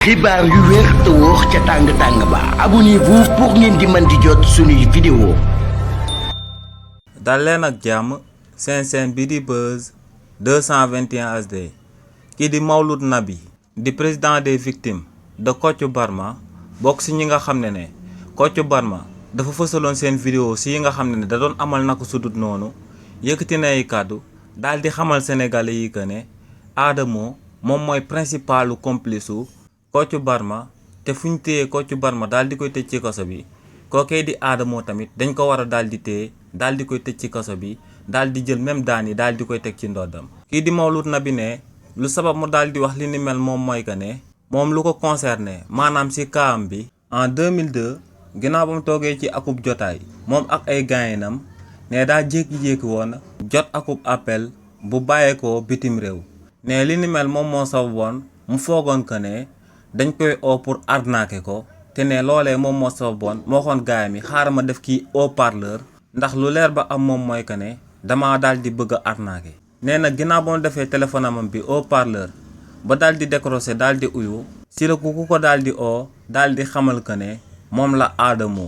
xibaar yu wér te wóor ca tàng ba abonnez-vous pour ngeen di mën di jot suñuy vidéo. dal leen ak jàmm seen bi di Buzz 221 HD kii di Mawlud Nabi di président des victimes de Kocc Barma bokk si ñi nga xam ne Kocc Barma dafa fësaloon seen vidéo si yi nga xam ne da doon amal naka sudut noonu yëkkati na ay kàddu daal di xamal sénégalais yi que ne Adamo moom mooy principalu complice su Kocc Barma te fu ñu téyee Kocc Barma daal di koy tëj ci kaso bi kookee di Adamo tamit dañ ko war a daal di téye daal di koy tëj ci kaso bi daal di jël même daan yi daal di koy teg ci ndoddam. kii di Mawlud Nabi ne lu sabab mu daal di wax li ni mel moom mooy que ne moom lu ko concerné maanaam si kaam bi en 2002 ginnaaw ba mu toogee ci akub jotaay moom ak ay gaayinam ne daa jékki-jékki woon jot akub appel bu bàyyeekoo bitim réew ne li ni mel moom moo sababoon mu foogoon que ne dañ koy oo pour arnaquer ko te ne loolee moom moo sababoon moo xoon gaayam yi xaaral ma def kii haut-parleur ndax lu leer ba am moom mooy que ne dama daal di bëgg a arnaquer. nee na ginnaaw ba mu defee téléphone amam bi haut-parleur ba daal di décrocher daal di uyu si la ku ko daal di oo daal di xamal que ne moom la Adamo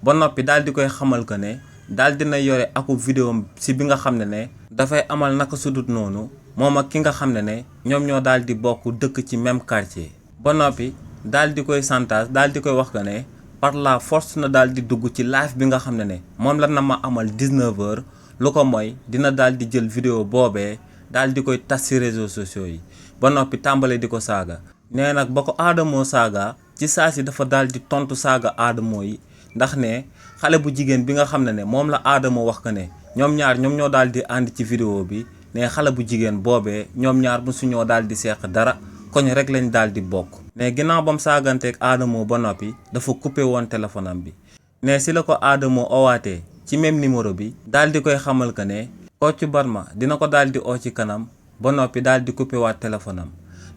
ba noppi daal di koy xamal que ne daal dina yore akub vidéo si bi nga xam ne dafay amal naka sudut noonu moom ak ki nga xam ne ñoom ñoo daal di bokk dëkk ci même quartier. ba noppi daal di koy chantage daal di koy wax que ne par la force na daal di dugg ci live bi nga xam ne moom la na ma amal 19h lu ko mooy dina daal di jël vidéo boobee daal di koy tas ci réseaux sociaux yi ba noppi tàmbale di ko saaga. nee nag ba ko Adamo saaga ci saa si dafa daal di tontu saaga Adamo yi ndax ne xale bu jigéen bi nga xam ne moom la Adamo wax que ne ñoom ñaar ñoom ñoo daal di ànd ci vidéo bi ne xale bu jigéen boobee ñoom ñaar mosuñoo daal di seeq dara. koñ rek lañ daal di bokk. ne ginnaaw bam saaganteeg Adamo ba noppi dafa coupé woon téléphone am bi ne si la ko Adamo owaatee ci même numéro bi daal di koy xamal que ne Kocc Barma dina ko daal di oo ci kanam ba noppi daal di coupé waat téléphone am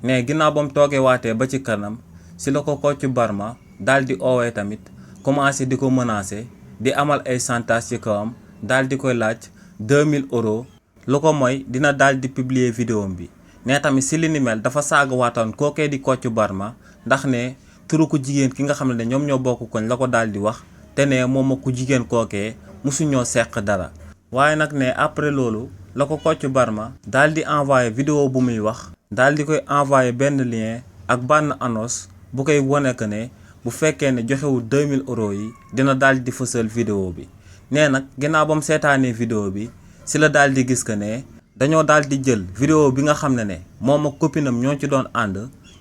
ne ginnaaw bam toogee waatee ba ci kanam si la ko Kocc Barma daal di oowee tamit commencé di ko menacer di amal ay chantage ci kawam daal di koy laaj 2000 euros lu ko mooy dina daal di publier vidéo bi. ne tamit si li ni mel dafa saaga waatoon kookee di Kocc Barma ndax ne turu ku jigéen ki nga xam ne ñoom ñoo bokk koñ la ko daal di wax te ne moom ak ku jigéen kookee musuñoo seq dara. waaye nag ne après loolu la ko Kocc Barma daal di envoyé vidéo bu muy wax daal di koy envoyé benn lien ak bànn annonce bu koy wone que ne bu fekkee ne joxewul 2000 euros yi dina daal di fësal vidéo bi. nee nag ginnaaw ba mu seetaanee vidéo bi si la daal di gis que ne dañoo daal di jël vidéo bi nga xam ne moom ak copinam ñoo ci doon ànd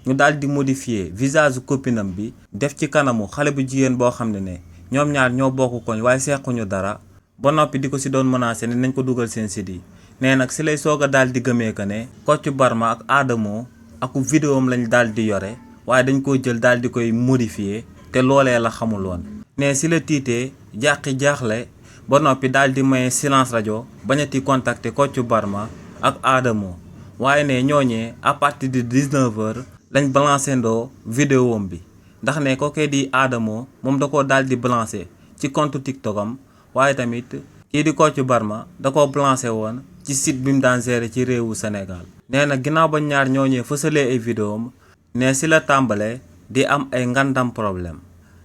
ñu daal di modifier visage copinam bi def ci kanamu xale bu jigéen boo xam ne ñoom ñaar ñoo bokk koñ waaye sequñu dara ba noppi di ko si doon menacé ne nañ ko dugal seen site yi. nee nag si lay soog a daal di gëmee que ne Kocc Barma ak Adamo ak vidéo am lañ daal di yore waaye dañ ko jël daal di koy modifier te loolee la xamul woon. ne si la tiitee jaaxle ba noppi daal di maye silence rajo bañati contacter Kocc Barma ak Adamo waaye ne ñooñee à partir de 19h lañ balancé ndoo vidéo am bi ndax ne kookee di Adamo moom da koo daal di balancé ci compte TikTok am waaye tamit kii di Kocc Barma da koo balancé woon ci site bi mu daan gérer ci réewu Sénégal. nee na ginnaaw ba ñaar ñooñee fësalee ay vidéo am ne si la tàmbalee di am ay ngandam problème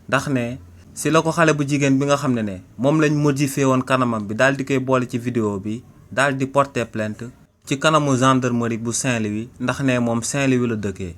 ndax ne si la ko xale bu jigéen bi nga xam ne moom lañ modifié woon kanamam bi daal di koy boole ci vidéo bi daal di porter plainte ci kanamu gendarmerie bu Saint-Louis ndax ne moom Saint-Louis la dëkkee.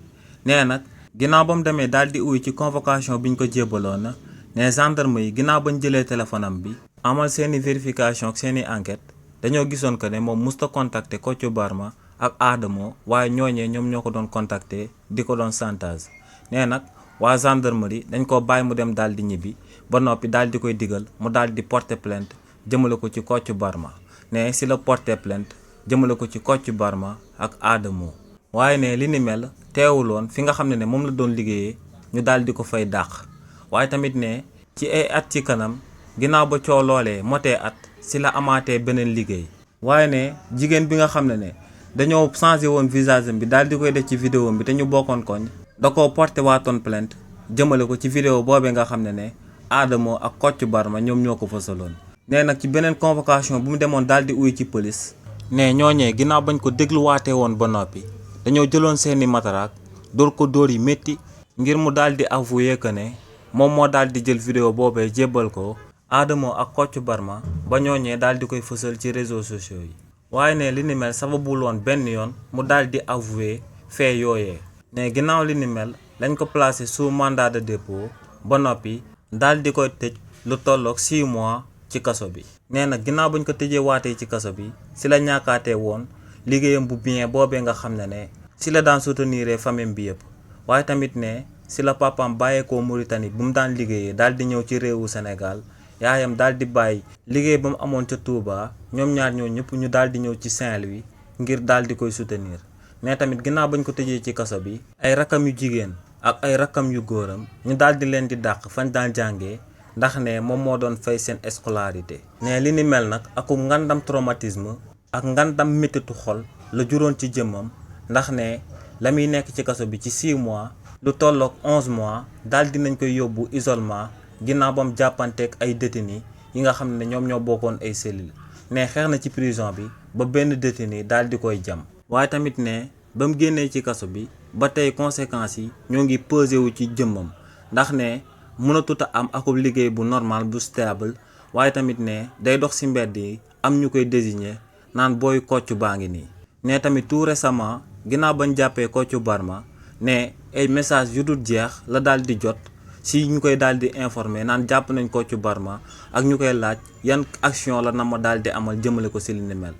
nee nag ginnaaw ba mu demee daal di uyu ci convocation bi ñu ko jébbaloon na ne gendarme yi ginnaaw bañ jëlee téléphone am bi amal seeni vérification ak seeni enquête dañoo gisoon que ne moom musta contacter Kocc Barma ak Adamo waaye ñooñee ñoom ñoo ko doon contacter di ko doon chantage. nee nag waa gendarmerie dañ ko bàyyi mu dem daal di ñibbi ba noppi daal di koy digal mu daal di porter plainte jëmale ko ci Kocc Barma ne si la porter plainte jëmale ko ci Kocc Barma ak Adamo waaye ne li ni mel teewuloon fi nga xam ne moom la doon liggéeyee ñu daal di ko fay dàq. waaye tamit ne ci ay at ci kanam ginnaaw ba coow loolee motee at si la amaatee beneen liggéey. waaye ne jigéen bi nga xam ne dañoo changé woon visage bi daal di koy def ci vidéo bi te ñu bokkoon koñ da koo porté waatoon plainte jëmale ko ci vidéo boobee nga xam ne Adamo ak Kocc Barma ñoom ñoo ko fësaloon. nee nag ci beneen convocation bu mu demoon daal di uyu ci police ne ñooñee ginnaaw bañ ko dégluwaatee woon ba noppi dañoo jëloon seeni mataraak dóor ko dóor yi métti ngir mu daal di avouer que ne moom moo daal di jël vidéo boobee jébbal ko Adamo ak Kocc Barma ba ñooñee daal di koy fësal ci réseaux sociaux yi. waaye ne li ni mel sababul woon benn yoon mu daal di avouer fait yooyee ne ginnaaw li ni mel lañ ko placé sous mandat de dépôt ba noppi daal di koy tëj lu tolloog 6 mois ci kaso bi. nee na ginnaaw bañ ko tëjee waatee ci kaso bi si la ñàkkaatee woon liggéeyam bu bien boobee nga xam ne si la daan soutenir famille bi yëpp. waaye tamit ne si la papaam bàyyeekoo Mauritanie bu mu daan liggéeyee daal di ñëw ci réewu Sénégal yaayam daal di bàyyi liggéey ba mu amoon ca Touba ñoom ñaar ñoo ñëpp ñu daal di ñëw ci Saint-Louis ngir daal di koy soutenir. mais tamit ginnaaw bañ ko tëjee ci kaso bi ay rakam yu jigéen ak ay rakam yu góoram ñu daal di leen di dàq fañ daan jàngee ndax ne moom moo doon fay seen scolarité. ne li ni mel nag aku ngandam traumatisme ak ngandam méttitu xol la juróon ci jëmmam ndax ne la muy nekk ci kaso bi ci 6 mois lu tolloog 11 mois daal dinañ koy yóbbu isolement ginnaaw bam jàppanteeg ay détenus yi nga xam ne ñoom ñoo bokkoon ay cellules. ne xeex na ci prison bi ba benn détenu daal di koy jam. waaye tamit ne ba mu génnee ci kaso bi ba tey conséquences yi ñoo ngi pesé wu ci jëmmam ndax ne mënatut a am akub liggéey bu normal bu stable. waaye tamit ne day dox ci mbedd yi am ñu koy désigner naan booy Kocc baa ngi nii. ne tamit tout récemment ginnaaw bañ jàppee Kocc Barma ne ay message yu dul jeex la daal di jot si ñu koy daal di informer naan jàpp nañ Kocc Barma ak ñu koy laaj yan action la na ma daal di amal jëmale ko si li ni mel.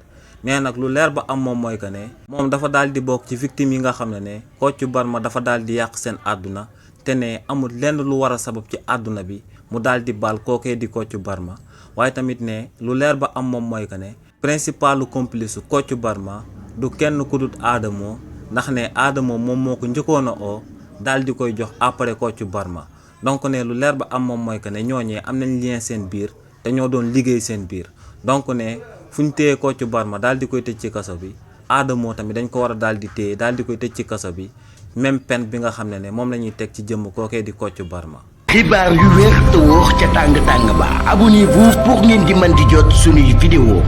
mais nag lu leer ba am moom mooy que ne moom dafa daal di bokk ci victime yi nga xam ne Kocc Barma dafa daal di yàq seen àdduna te ne amul lenn lu war a sabab ci àdduna bi mu daal di baal kookee di Kocc Barma. waaye tamit ne lu leer ba am moom mooy que ne principalu complice Kocc Barma du kenn ku dut Adamo ndax ne Adamo moom moo ko njëkkoon a oo daal di koy jox après Kocc Barma. donc ne lu leer ba am moom mooy que ne ñooñee am nañ lien seen biir te ñoo doon liggéey seen biir. donc ne fu ñu téye Kocc Barma daal di koy tëj ci kaso bi Adamo tamit dañ ko war a daal di téye daal di koy tëj ci kaso bi même peine bi nga xam ne moom la ñuy teg ci jëmm kookee di Kocc Barma. xibaar yu wér te wóor ca tàng tàng ba abonnez-vous pour ngeen di mën di jot suñuy vidéo